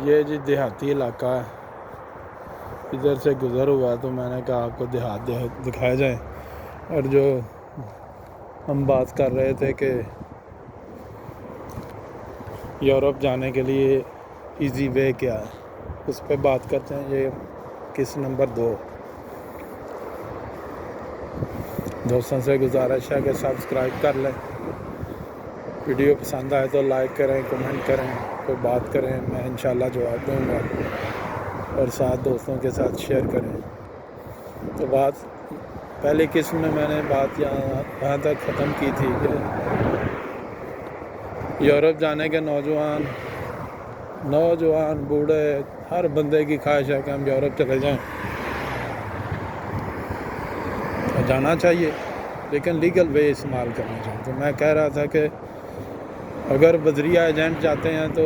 یہ جی دیہاتی علاقہ ہے، ادھر سے گزر ہوا تو میں نے کہا آپ کو دیہات دکھایا جائے۔ اور جو ہم بات کر رہے تھے کہ یورپ جانے کے لیے ایزی وے کیا ہے، اس پہ بات کرتے ہیں۔ یہ قسط نمبر 2۔ دوستوں سے گزارش ہے کہ سبسکرائب کر لیں، ویڈیو پسند آئے تو لائک کریں، کمنٹ کریں، کوئی بات کریں، میں انشاءاللہ جواب دوں گا، اور ساتھ دوستوں کے ساتھ شیئر کریں۔ تو بات پہلی قسط میں نے بات یہاں تک ختم کی تھی کہ یورپ جانے کے نوجوان بوڑھے ہر بندے کی خواہش ہے کہ ہم یورپ چلے جائیں، جانا چاہیے لیکن لیگل وے استعمال کرنا چاہیے۔ تو میں کہہ رہا تھا کہ اگر بذریعہ ایجنٹ جاتے ہیں تو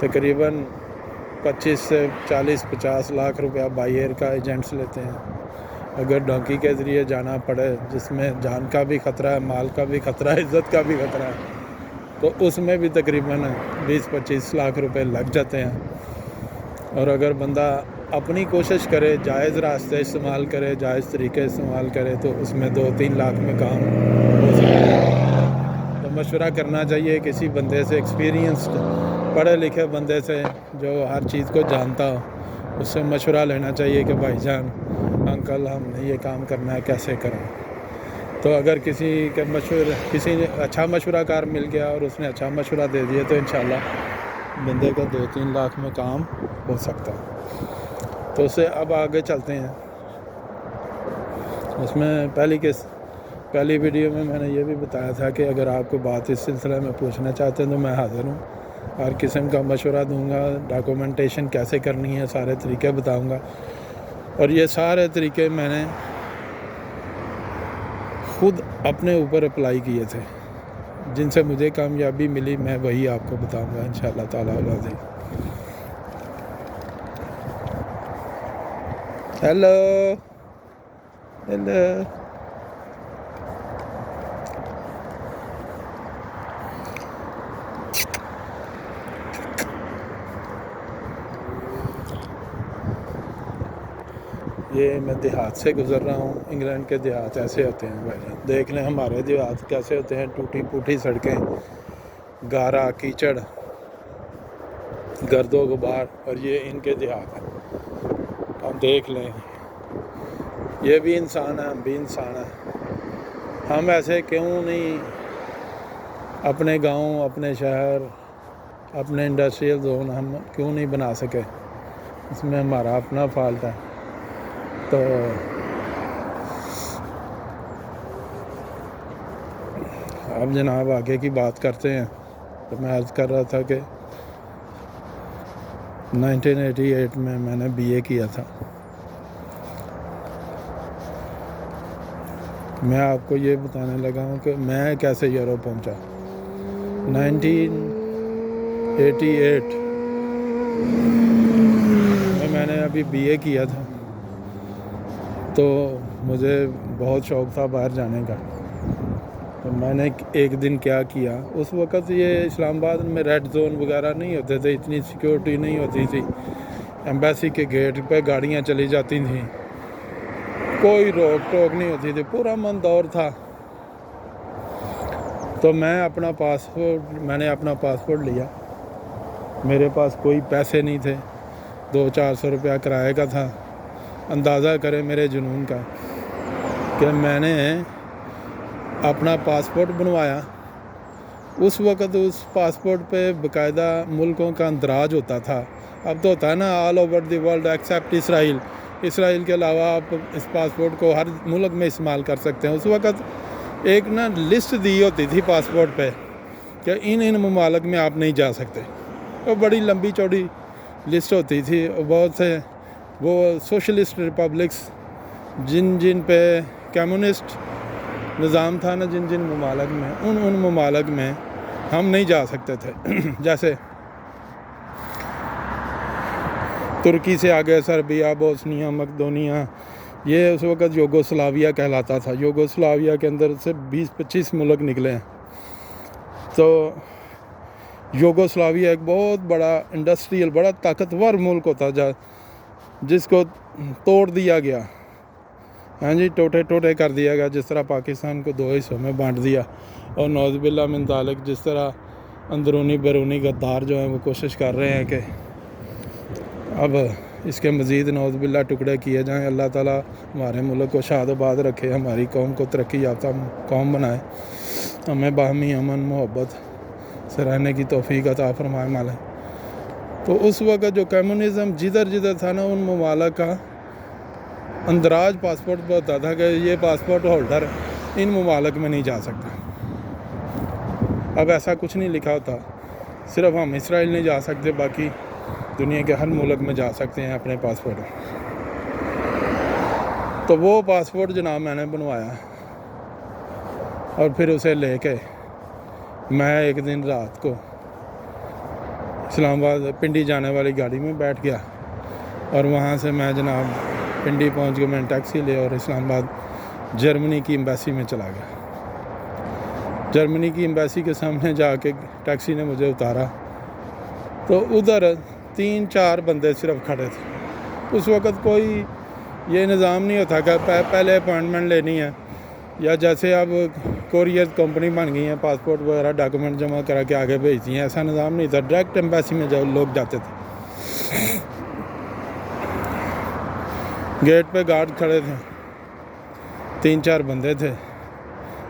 تقریباً 25 سے 40-50 لاکھ روپیہ بائی ایئر کا ایجنٹس لیتے ہیں۔ اگر ڈونکی کے ذریعے جانا پڑے جس میں جان کا بھی خطرہ ہے، مال کا بھی خطرہ ہے، عزت کا بھی خطرہ ہے، تو اس میں بھی تقریباً 20-25 لاکھ روپے لگ جاتے ہیں۔ اور اگر بندہ اپنی کوشش کرے، جائز راستے استعمال کرے، جائز طریقے استعمال کرے، تو اس میں 2-3 لاکھ میں کام ہو سکتا ہے۔ تو مشورہ کرنا چاہیے کسی بندے سے، ایکسپیرینسڈ پڑھے لکھے بندے سے جو ہر چیز کو جانتا ہو، اس سے مشورہ لینا چاہیے کہ بھائی جان، انکل، ہم نے یہ کام کرنا ہے، کیسے کریں۔ تو اگر کسی نے اچھا مشورہ کار مل گیا اور اس نے اچھا مشورہ دے دیا تو انشاءاللہ بندے کا 2-3 لاکھ میں کام ہو سکتا ہے۔ تو اسے اب آگے چلتے ہیں۔ اس میں پہلی ویڈیو میں نے یہ بھی بتایا تھا کہ اگر آپ کو بات اس سلسلے میں پوچھنا چاہتے ہیں تو میں حاضر ہوں، ہر قسم کا مشورہ دوں گا، ڈاکومنٹیشن کیسے کرنی ہے سارے طریقے بتاؤں گا۔ اور یہ سارے طریقے میں نے خود اپنے اوپر اپلائی کیے تھے، جن سے مجھے کامیابی ملی، میں وہی آپ کو بتاؤں گا انشاءاللہ تعالیٰ العزیز۔ ہیلو یہ میں دیہات سے گزر رہا ہوں۔ انگلینڈ کے دیہات ایسے ہوتے ہیں بھائی جان، دیکھ لیں ہمارے دیہات کیسے ہوتے ہیں، ٹوٹی پھوٹی سڑکیں، گارا کیچڑ، گرد و غبار، اور یہ ان کے دیہات ہیں۔ آپ دیکھ لیں، یہ بھی انسان ہے، ہم بھی انسان ہیں۔ ہم ایسے کیوں نہیں اپنے گاؤں، اپنے شہر، اپنے انڈسٹریل زون ہم کیوں نہیں بنا سکے؟ اس میں ہمارا اپنا فالٹ ہے۔ تو اب جناب آگے کی بات کرتے ہیں۔ تو میں عرض کر رہا تھا کہ 1988 میں نے بی اے کیا تھا۔ میں آپ کو یہ بتانے لگا ہوں کہ میں کیسے یورپ پہنچا۔ 1988 میں نے ابھی بی اے کیا تھا، تو مجھے بہت شوق تھا باہر جانے کا۔ تو میں نے ایک دن کیا کیا، اس وقت یہ اسلام آباد میں ریڈ زون وغیرہ نہیں ہوتے تھے، اتنی سیکیورٹی نہیں ہوتی تھی، ایمبیسی کے گیٹ پہ گاڑیاں چلی جاتی تھیں، کوئی روک ٹوک نہیں ہوتی تھی، پورا من دور تھا۔ تو میں نے اپنا پاسپورٹ لیا، میرے پاس کوئی پیسے نہیں تھے، 200-400 روپیہ کرائے کا تھا۔ اندازہ کریں میرے جنون کا کہ میں نے اپنا پاسپورٹ بنوایا۔ اس وقت اس پاسپورٹ پہ باقاعدہ ملکوں کا اندراج ہوتا تھا۔ اب تو ہوتا ہے نا all over the world except Israel کے علاوہ آپ اس پاسپورٹ کو ہر ملک میں استعمال کر سکتے ہیں۔ اس وقت ایک لسٹ دی ہوتی تھی پاسپورٹ پہ کہ ان ممالک میں آپ نہیں جا سکتے، اور بڑی لمبی چوڑی لسٹ ہوتی تھی۔ بہت سے وہ سوشلسٹ ریپبلکس جن پہ کمیونسٹ نظام تھا نا، جن ممالک میں، ان ممالک میں ہم نہیں جا سکتے تھے۔ جیسے ترکی سے آگے سربیا، بوسنیا، مقدونیہ، یہ اس وقت یوگوسلاویہ کہلاتا تھا۔ یوگوسلاویہ کے اندر سے 20-25 ملک نکلے ہیں۔ تو یوگوسلاویا ایک بہت بڑا انڈسٹریل بڑا طاقتور ملک ہوتا جا جس کو توڑ دیا گیا، ہاں جی، ٹوٹے ٹوٹے کر دیا گیا، جس طرح پاکستان کو 2 حصوں میں بانٹ دیا، اور نعوذ باللہ من ذالک جس طرح اندرونی بیرونی غدار جو ہیں وہ کوشش کر رہے ہیں کہ اب اس کے مزید نعوذ باللہ ٹکڑے کیے جائیں۔ اللہ تعالیٰ ہمارے ملک کو شاد و آباد رکھے، ہماری قوم کو ترقی یافتہ قوم بنائے، ہمیں باہمی امن محبت سے رہنے کی توفیق عطا فرمائے مالک۔ تو اس وقت جو کمیونزم جدھر جدھر تھا نا، ان ممالک کا اندراج پاسپورٹ پہ ہوتا تھا کہ یہ پاسپورٹ ہولڈر ان ممالک میں نہیں جا سکتا۔ اب ایسا کچھ نہیں لکھا ہوتا، صرف ہم اسرائیل نہیں جا سکتے، باقی دنیا کے ہر ملک میں جا سکتے ہیں اپنے پاسپورٹ۔ تو وہ پاسپورٹ جناب میں نے بنوایا، اور پھر اسے لے کے میں ایک دن رات کو اسلام آباد پنڈی جانے والی گاڑی میں بیٹھ گیا، اور وہاں سے میں جناب پنڈی پہنچ کے میں نے ٹیکسی لے اور اسلام آباد جرمنی کی ایمبیسی میں چلا گیا۔ جرمنی کی ایمبیسی کے سامنے جا کے ٹیکسی نے مجھے اتارا، تو ادھر 3-4 بندے صرف کھڑے تھے۔ اس وقت کوئی یہ نظام نہیں ہوتا کہ پہلے اپوائنٹمنٹ لینی ہے، یا جیسے اب کوریئر کمپنی بن گئی ہیں، پاسپورٹ وغیرہ ڈاکومنٹ جمع کرا کے آگے بھیجتی ہیں، ایسا نظام نہیں تھا۔ ڈائریکٹ ایمبیسی میں جو لوگ جاتے تھے، گیٹ پہ گارڈ کھڑے تھے، 3-4 بندے تھے،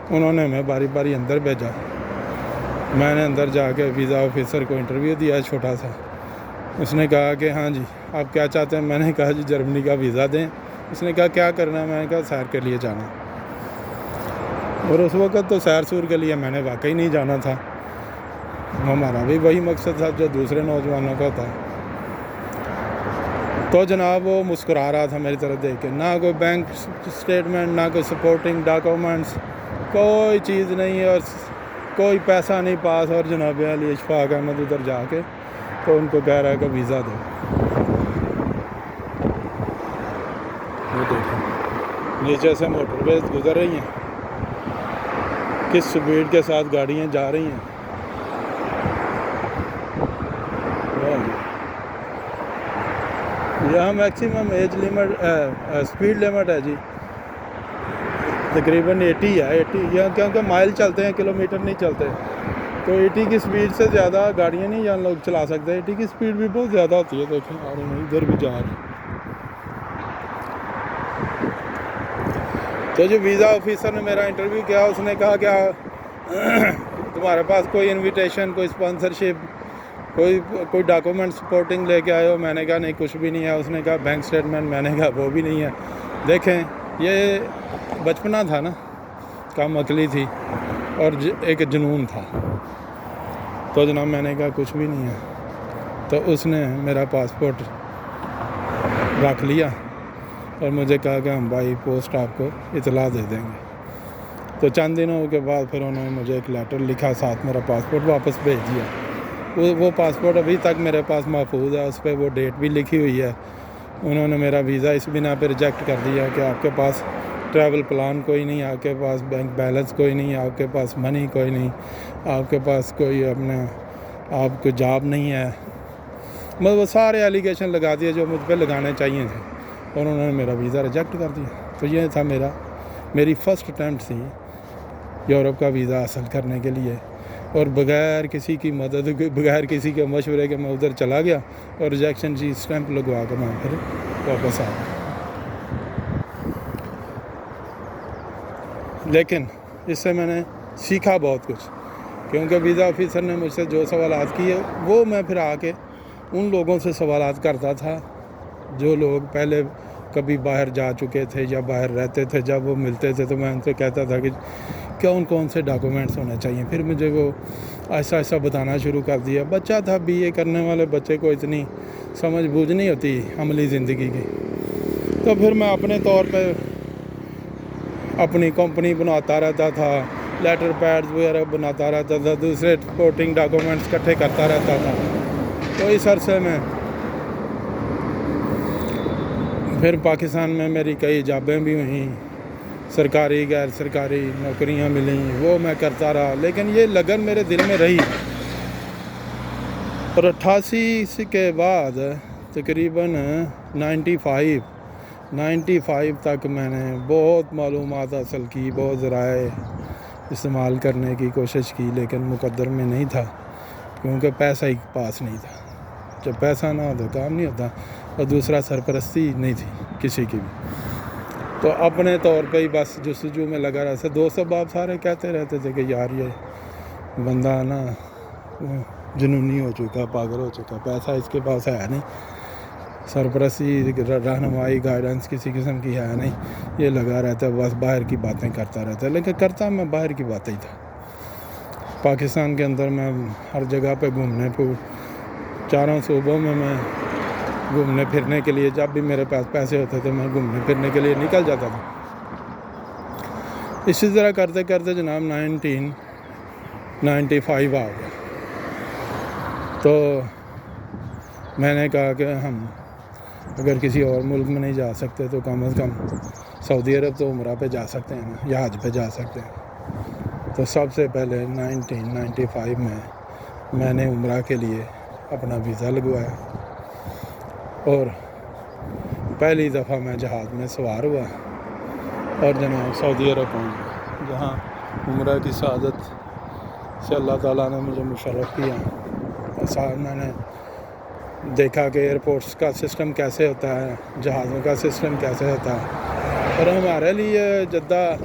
انہوں نے ہمیں باری باری اندر بھیجا۔ میں نے اندر جا کے ویزا آفیسر کو انٹرویو دیا چھوٹا سا۔ اس نے کہا کہ ہاں جی آپ کیا چاہتے ہیں؟ میں نے کہا جی جرمنی کا ویزا دیں۔ اس نے کہا کیا کرنا ہے؟ میں نے کہا سیر کے لیے جانا۔ اور اس وقت تو سیر سور کے لیے میں نے واقعی نہیں جانا تھا، ہمارا بھی وہی مقصد تھا جو دوسرے نوجوانوں کا ہوتا ہے۔ تو جناب وہ مسکرا رہا تھا میری طرف دیکھ کے، نہ کوئی بینک اسٹیٹمنٹ، نہ کوئی سپورٹنگ ڈاکومنٹس، کوئی چیز نہیں، اور کوئی پیسہ نہیں پاس۔ اور جناب علی اشفاق احمد ادھر جا کے تو ان کو کہہ رہا ہے کہ ویزا دو۔ وہ دیکھیں نیچے سے موٹر ویز گزر رہی ہیں، کس سپیڈ کے ساتھ گاڑیاں جا رہی ہیں۔ یہاں maximum age limit speed limit ہے جی تقریباً 80 ہے، 80 یہاں کیونکہ مائل چلتے ہیں، کلومیٹر نہیں چلتے، تو 80 کی سپیڈ سے زیادہ گاڑیاں نہیں یہاں لوگ چلا سکتے۔ 80 کی سپیڈ بھی بہت زیادہ ہوتی ہے، دیکھیں اور ادھر بھی جا رہے ہیں۔ تو جو ویزا آفیسر نے میرا انٹرویو کیا، اس نے کہا کیا تمہارے پاس کوئی انویٹیشن، کوئی اسپانسرشپ، کوئی ڈاکومنٹ سپورٹنگ لے کے آئے ہو؟ میں نے کہا نہیں کچھ بھی نہیں ہے۔ اس نے کہا بینک اسٹیٹمنٹ؟ میں نے کہا وہ بھی نہیں ہے۔ دیکھیں یہ بچپنا تھا نا، کم عقلی تھی اور ایک جنون تھا۔ تو جناب میں نے کہا کچھ بھی نہیں ہے، تو اس نے میرا پاسپورٹ رکھ لیا اور مجھے کہا کہ ہم بائی پوسٹ آپ کو اطلاع دے دیں گے۔ تو چند دنوں کے بعد پھر انہوں نے مجھے ایک لیٹر لکھا، ساتھ میرا پاسپورٹ واپس بھیج دیا۔ وہ پاسپورٹ ابھی تک میرے پاس محفوظ ہے، اس پہ وہ ڈیٹ بھی لکھی ہوئی ہے۔ انہوں نے میرا ویزا اس بنا پہ ریجیکٹ کر دیا کہ آپ کے پاس ٹریول پلان کوئی نہیں، آپ کے پاس بینک بیلنس کوئی نہیں، آپ کے پاس منی کوئی نہیں، آپ کے پاس کوئی آپ کو جاب نہیں ہے، مطلب وہ سارے ایلیگیشن لگا دیے جو مجھ پہ لگانے چاہیے تھے، اور انہوں نے میرا ویزا ریجیکٹ کر دیا۔ تو یہ تھا میری فرسٹ اٹیمپٹ تھی یورپ کا ویزا حاصل کرنے کے لیے، اور بغیر کسی کی مدد، بغیر کسی کے مشورے کے میں ادھر چلا گیا اور ریجیکشن کی اسٹیمپ لگوا کے میں پھر واپس آ گیا۔ لیکن اس سے میں نے سیکھا بہت کچھ، کیونکہ ویزا آفیسر نے مجھ سے جو سوالات کیے وہ میں پھر آ کے ان لوگوں سے سوالات کرتا تھا جو لوگ پہلے کبھی باہر جا چکے تھے یا باہر رہتے تھے۔ جب وہ ملتے تھے تو میں ان سے کہتا تھا کہ کون سے ڈاکومنٹس ہونے چاہیے، پھر مجھے وہ ایسا ایسا بتانا شروع کر دیا۔ بچہ تھا، BA کرنے والے بچے کو اتنی سمجھ بوجھ نہیں ہوتی عملی زندگی کی، تو پھر میں اپنے طور پہ اپنی کمپنی بناتا رہتا تھا، لیٹر پیڈز وغیرہ بناتا رہتا تھا، دوسرے سپورٹنگ ڈاکومنٹس اکٹھے کرتا رہتا تھا۔ تو اس عرصے میں پھر پاکستان میں میری کئی جابیں بھی ہوئیں، سرکاری غیر سرکاری نوکریاں ملیں، وہ میں کرتا رہا، لیکن یہ لگن میرے دل میں رہی اور 88 کے بعد تقریباً 95 تک میں نے بہت معلومات حاصل کی، بہت ذرائع استعمال کرنے کی کوشش کی، لیکن مقدر میں نہیں تھا کیونکہ پیسہ ہی پاس نہیں تھا۔ جب پیسہ نہ ہو تو کام نہیں ہوتا، اور دوسرا سرپرستی نہیں تھی کسی کی بھی۔ تو اپنے طور پہ ہی بس جستجو میں لگا رہا تھا۔ دوست احباب سارے کہتے رہتے تھے کہ یار یہ بندہ نا جنونی ہو چکا، پاگل ہو چکا، پیسہ اس کے پاس ہے نہیں، سرپرستی، رہنمائی، گائیڈنس کسی قسم کی ہے نہیں، یہ لگا رہتا ہے بس باہر کی باتیں کرتا رہتا ہے۔ لیکن کرتا میں باہر کی باتیں ہی تھا۔ پاکستان کے اندر میں ہر جگہ پہ گھومنے پہ، چاروں صوبوں میں گھومنے پھرنے کے لیے، جب بھی میرے پاس پیسے ہوتے تھے میں گھومنے پھرنے کے لیے نکل جاتا تھا۔ اسی طرح کرتے کرتے جناب 1995 آ گیا۔ تو میں نے کہا کہ ہم اگر کسی اور ملک میں نہیں جا سکتے تو کم از کم سعودی عرب تو عمرہ پہ جا سکتے ہیں یا حج پہ جا سکتے ہیں۔ تو سب سے پہلے 1995 میں نے عمرہ کے لیے اپنا ویزا لگوایا، اور پہلی دفعہ میں جہاز میں سوار ہوا اور جناب سعودی عرب پہنچ گیا، جہاں عمرہ کی سعادت سے اللہ تعالیٰ نے مجھے مشرف کیا۔ اور میں نے دیکھا کہ ایئرپورٹس کا سسٹم کیسے ہوتا ہے، جہازوں کا سسٹم کیسے ہوتا ہے، اور ہمارے لیے جدہ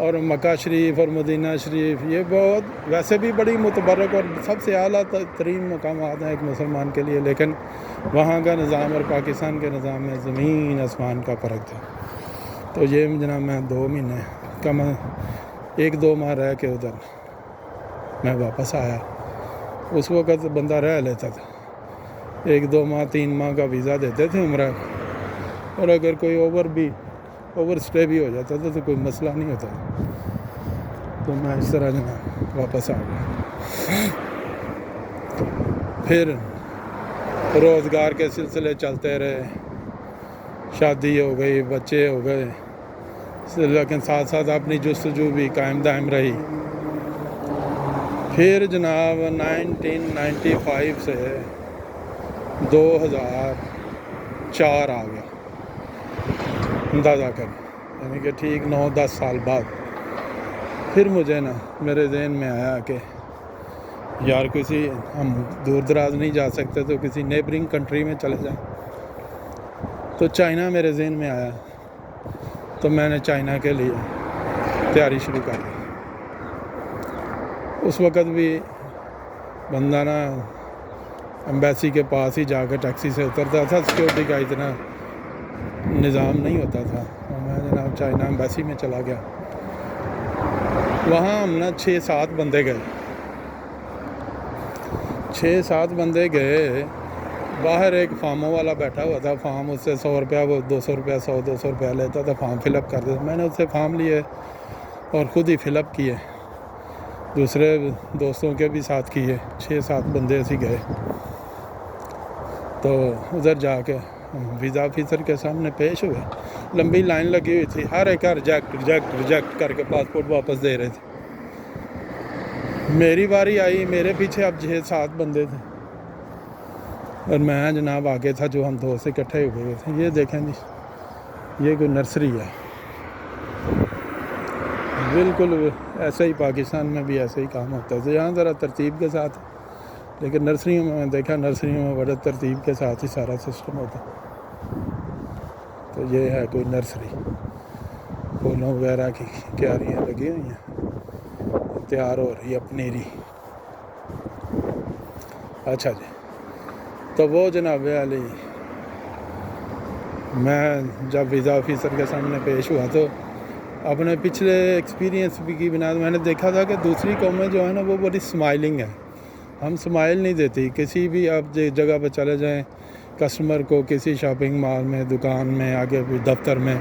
اور مکہ شریف اور مدینہ شریف یہ بہت ویسے بھی بڑی متبرک اور سب سے اعلیٰ ترین مقامات ہیں ایک مسلمان کے لیے، لیکن وہاں کا نظام اور پاکستان کے نظام میں زمین آسمان کا فرق تھا۔ تو یہ جناب میں 2 مہینے کم 1-2 ماہ رہ کے ادھر میں واپس آیا۔ اس وقت بندہ رہ لیتا تھا، 1-2 ماہ 3 ماہ کا ویزا دیتے تھے عمرہ کا، اور اگر کوئی اوور سٹے بھی ہو جاتا تھا تو کوئی مسئلہ نہیں ہوتا۔ تو میں اس طرح جناب واپس آ گیا۔ پھر روزگار کے سلسلے چلتے رہے، شادی ہو گئی، بچے ہو گئے، لیکن ساتھ ساتھ اپنی جستجو بھی قائم دائم رہی۔ پھر جناب 1995 سے 2004 آ گیا، اندازہ کر، یعنی کہ ٹھیک 9-10 سال بعد پھر مجھے میرے ذہن میں آیا کہ یار کسی ہم دور دراز نہیں جا سکتے تو کسی نیبرنگ کنٹری میں چلے جائیں۔ تو چائنا میرے ذہن میں آیا، تو میں نے چائنا کے لیے تیاری شروع کر دی۔ اس وقت بھی بندہ ایمبیسی کے پاس ہی جا کے ٹیکسی سے اترتا تھا، سیکیورٹی کا اتنا نظام نہیں ہوتا تھا۔ میں جناب چائنا ایمبیسی میں چلا گیا، وہاں ہم 6-7 بندے گئے، 6-7 بندے گئے۔ باہر ایک فارموں والا بیٹھا ہوا تھا، فارم اس سے 100 روپیہ، وہ 200 روپیہ 100-200 روپیہ لیتا تھا، فارم فل اپ کر دیتا۔ میں نے اس سے فارم لیے اور خود ہی فل اپ کیے، دوسرے دوستوں کے بھی ساتھ کیے، 6-7 بندے ایسے گئے۔ تو ادھر جا کے ویزا آفیسر کے سامنے پیش ہوئے، لمبی لائن لگی ہوئی تھی، ہر ایک کا ریجیکٹ کر کے پاسپورٹ واپس دے رہے تھے۔ میری باری آئی، میرے پیچھے اب 6-7 بندے تھے، اور میں جناب آگے تھا، جو ہم دوست اکٹھے ہوئے تھے۔ یہ دیکھیں جی، یہ کوئی نرسری ہے، بالکل ایسے ہی پاکستان میں بھی ایسے ہی کام ہوتا ہے، یہاں ذرا ترتیب کے ساتھ، لیکن نرسریوں میں دیکھا، نرسریوں میں بڑے ترتیب کے ساتھ ہی سارا سسٹم ہوتا ہے۔ تو یہ ہے کوئی نرسری، پھولوں وغیرہ کی کیاریاں لگی ہوئی ہیں، تیار ہو رہی ہے پنیری۔ اچھا جی، تو وہ جناب علی، میں جب ویزا آفیسر کے سامنے پیش ہوا تو اپنے پچھلے ایکسپیرینس کی بنا میں نے دیکھا تھا کہ دوسری قومیں جو ہیں نا وہ بڑی اسمائلنگ ہیں، ہم اسمائل نہیں دیتی۔ کسی بھی آپ جگہ پہ چلے جائیں، کسٹمر کو کسی شاپنگ مال میں، دکان میں، آگے بھی دفتر میں،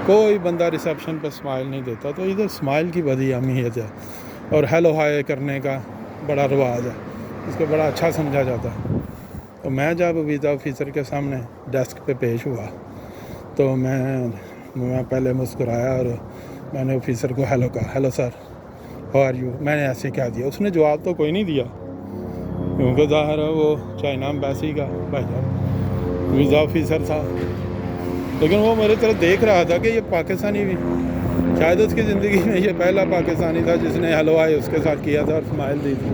کوئی بندہ ریسیپشن پہ اسمائل نہیں دیتا۔ تو ادھر اسمائل کی بڑی اہمیت ہے، اور ہیلو ہائے کرنے کا بڑا رواج ہے، اس کو بڑا اچھا سمجھا جاتا ہے۔ تو میں جب ویزا آفیسر کے سامنے ڈیسک پہ پیش ہوا تو میں پہلے مسکرایا اور میں نے آفیسر کو ہیلو کہا، hello sir, how are you, میں نے ایسے کہہ دیا۔ اس نے جواب تو کوئی نہیں دیا، کیونکہ ظاہر ہے وہ چائنا ایمبیسی کا بھائی جان ویزا آفیسر تھا، لیکن وہ میرے طرف دیکھ رہا تھا کہ یہ پاکستانی بھی، شاید اس کی زندگی میں یہ پہلا پاکستانی تھا جس نے ہیلو آئے اس کے ساتھ کیا تھا اور اسمائل دی تھی۔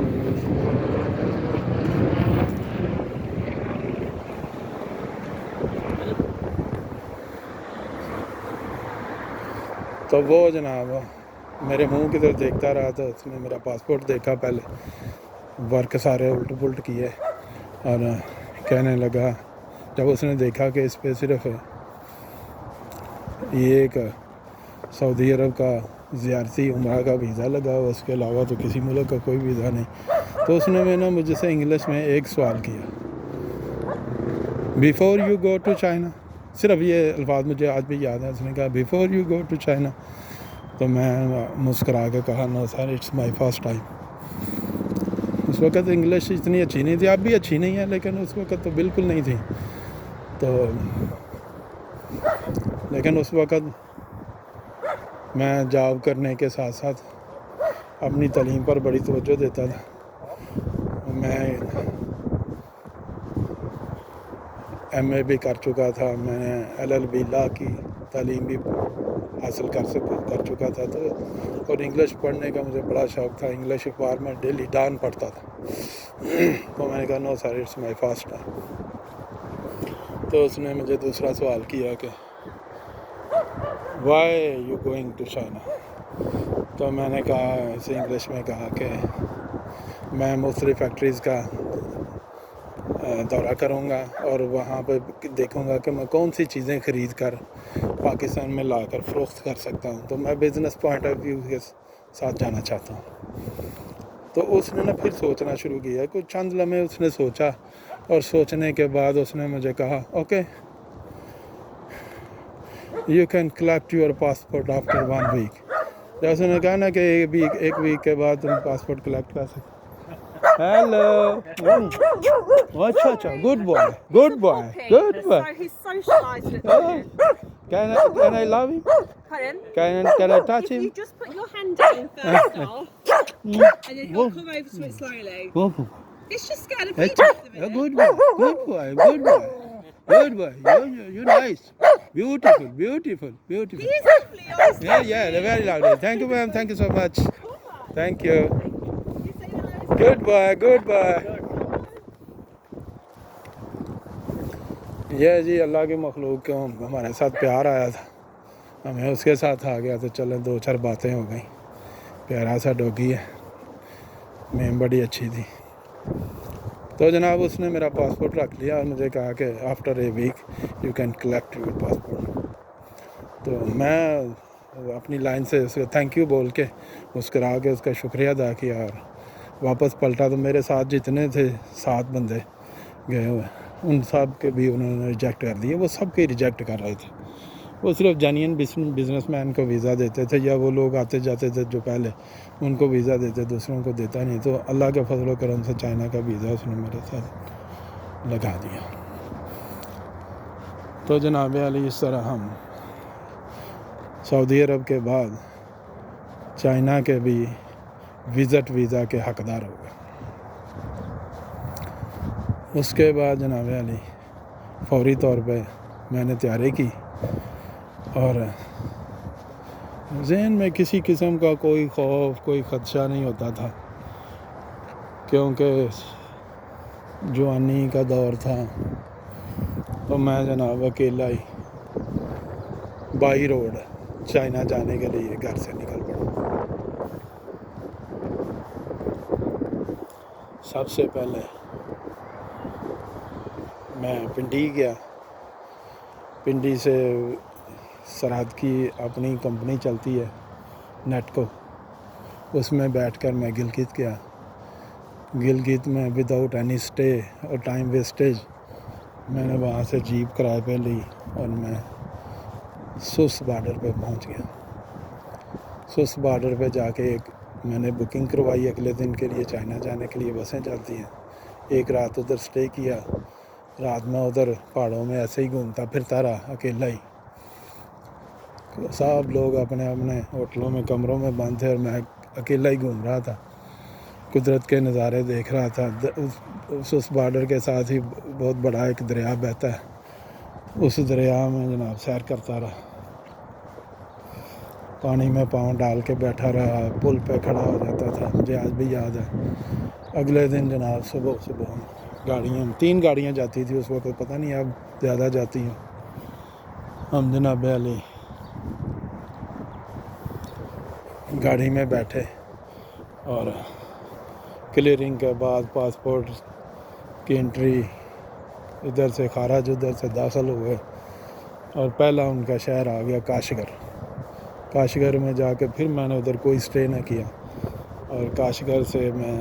تو وہ جناب میرے منہ کی طرف دیکھتا رہا تھا، اس نے میرا پاسپورٹ دیکھا، پہلے ورک سارے الٹ پلٹ کیے اور کہنے لگا، جب اس نے دیکھا کہ اس پہ صرف یہ ایک سعودی عرب کا زیارتی عمرہ کا ویزا لگا ہوا، اس کے علاوہ تو کسی ملک کا کوئی ویزا نہیں، تو اس نے مجھ سے انگلش میں ایک سوال کیا، before you go to China, صرف یہ الفاظ مجھے آج بھی یاد ہے، اس نے کہا before you go to China, تو میں مسکرا کے کہا no sir it's my first time. اس وقت انگلش اتنی اچھی نہیں تھی، اب بھی اچھی نہیں ہے لیکن اس وقت تو بالکل نہیں تھی، تو لیکن اس وقت میں جاب کرنے کے ساتھ ساتھ اپنی تعلیم پر بڑی توجہ دیتا تھا، میں ایم اے بھی کر چکا تھا، میں نے ایل ایل بی لا کی تعلیم بھی حاصل کر چکا تھا، تو اور انگلش پڑھنے کا مجھے بڑا شوق تھا، انگلش اخبار میں ڈیلی ڈان پڑھتا تھا، تو میں نے کہا no sir it's my first time. تو اس نے مجھے دوسرا سوال کیا کہ why you going to China, تو میں نے کہا اسے انگلش میں کہا کہ میں مختلف فیکٹریز کا دورہ کروں گا اور وہاں پہ دیکھوں گا کہ میں کون سی چیزیں خرید کر پاکستان میں لا کر فروخت کر سکتا ہوں، تو میں بزنس پوائنٹ آف ویو کے ساتھ جانا چاہتا ہوں۔ تو اس نے پھر سوچنا شروع کیا، کچھ چند لمحے اس نے سوچا، اور سوچنے کے بعد اس نے مجھے کہا okay you can collect your passport after 1 week. جب اس نے کہا نا کہ ایک ویک کے بعد تم پاسپورٹ کلیکٹ کر سکتے۔ ہیلو، اچھا good boy good boy good boy, He's socialising at the moment. Can I love him? Pardon? Can I touch You him? just put your hand down first off, and then he'll come over to it slowly. It's just scared of people at the minute. Good boy. Good boy. You're nice. Beautiful. He is lovely, honestly. Yeah, they're very lovely. Thank you, ma'am. Thank you so much. Thank you. You say hello. Good boy. یہ جی اللہ کی مخلوق کو ہمارے ساتھ پیار آیا تھا، ہمیں اس کے ساتھ آ گیا تو چلیں 2-4 باتیں ہو گئیں، پیارا سا ڈوگی ہے، میم بڑی اچھی تھی۔ تو جناب اس نے میرا پاسپورٹ رکھ لیا اور مجھے کہا کہ after a week you can collect your passport. تو میں اپنی لائن سے اس کو تھینک یو بول کے مسکرا کے اس کا شکریہ ادا کیا اور واپس پلٹا، تو میرے ساتھ جتنے تھے 7 بندے گئے ہوئے ان سب کے بھی انہوں نے ریجیکٹ کر دیے، وہ سب کے ریجیکٹ کر رہے تھے، وہ صرف جینین بزنس مین کو ویزا دیتے تھے، یا وہ لوگ آتے جاتے تھے جو پہلے ان کو ویزا دیتے، دوسروں کو دیتا نہیں۔ تو اللہ کے فضل و کرم سے چائنا کا ویزا اس نے میرے ساتھ لگا دیا۔ تو جناب علی اس طرح ہم سعودی عرب کے بعد چائنا کے بھی وزٹ ویزا کے حقدار ہو گئے۔ اس کے بعد جناب علی فوری طور پہ میں نے تیاری کی اور ذہن میں کسی قسم کا کوئی خوف کوئی خدشہ نہیں ہوتا تھا، کیونکہ جوانی کا دور تھا، تو میں جناب اکیلا ہی بائی روڈ چائنا جانے کے لیے گھر سے نکل پڑا۔ سب سے پہلے میں پنڈی گیا، پنڈی سے سرحد کی اپنی کمپنی چلتی ہے نیٹ کو، اس میں بیٹھ کر میں گلگت گیا۔ گلگت میں وداؤٹ اینی اسٹے اور ٹائم ویسٹیج میں نے وہاں سے جیپ کرائے پہ لی اور میں سوس بارڈر پہ پہنچ گیا۔ سوس بارڈر پہ جا کے میں نے بکنگ کروائی اگلے دن کے لیے، چائنا جانے کے لیے بسیں چلتی ہیں، ایک رات ادھر اسٹے کیا۔ رات میں ادھر پہاڑوں میں ایسے ہی گھومتا پھرتا رہا اکیلا ہی، سب لوگ اپنے اپنے ہوٹلوں میں کمروں میں بند تھے اور میں اکیلا ہی گھوم رہا تھا۔ قدرت کے نظارے دیکھ رہا تھا. اس بارڈر کے ساتھ ہی بہت بڑا ایک دریا بہتا ہے, اس دریا میں جناب سیر کرتا رہا, پانی میں پاؤں ڈال کے بیٹھا رہا, پل پہ کھڑا ہو جاتا تھا. مجھے آج بھی یاد ہے. اگلے دن جناب صبح گاڑیاں 3 گاڑیاں جاتی تھی اس وقت, پتہ نہیں اب زیادہ جاتی ہیں. ہم جناب علی گاڑی میں بیٹھے اور کلیئرنگ کے بعد پاسپورٹ کی انٹری, ادھر سے خارج ادھر سے داخل ہوئے, اور پہلا ان کا شہر آ گیا کاشغر. کاشغر میں جا کے پھر میں نے ادھر کوئی اسٹے نہ کیا, اور کاشغر سے میں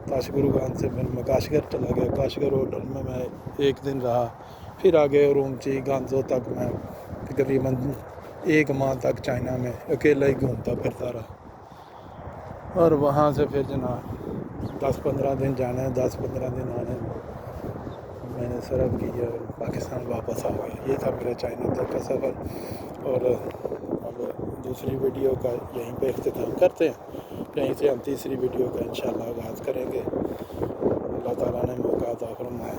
تاشگروگان سے پھر میں کاشغر چلا گیا. کاشغر ہوٹل میں 1 دن رہا, پھر آگے ارومچی گانزو تک میں تقریباً 1 ماہ تک چائنا میں اکیلا ہی گھومتا پھرتا رہا. اور وہاں سے پھر جناب 10-15 دن جانا ہے, 10-15 دن آنے میں نے سرف کیا اور پاکستان واپس آ گیا. یہ تھا میرا چائنا تک کا سفر. اور اب دوسری ویڈیو کا یہیں پہ اختتام کرتے ہیں, یہیں سے ہم تیسری ویڈیو کا انشاءاللہ آغاز کریں گے. اللہ تعالیٰ نے موقع عطا فرمائے.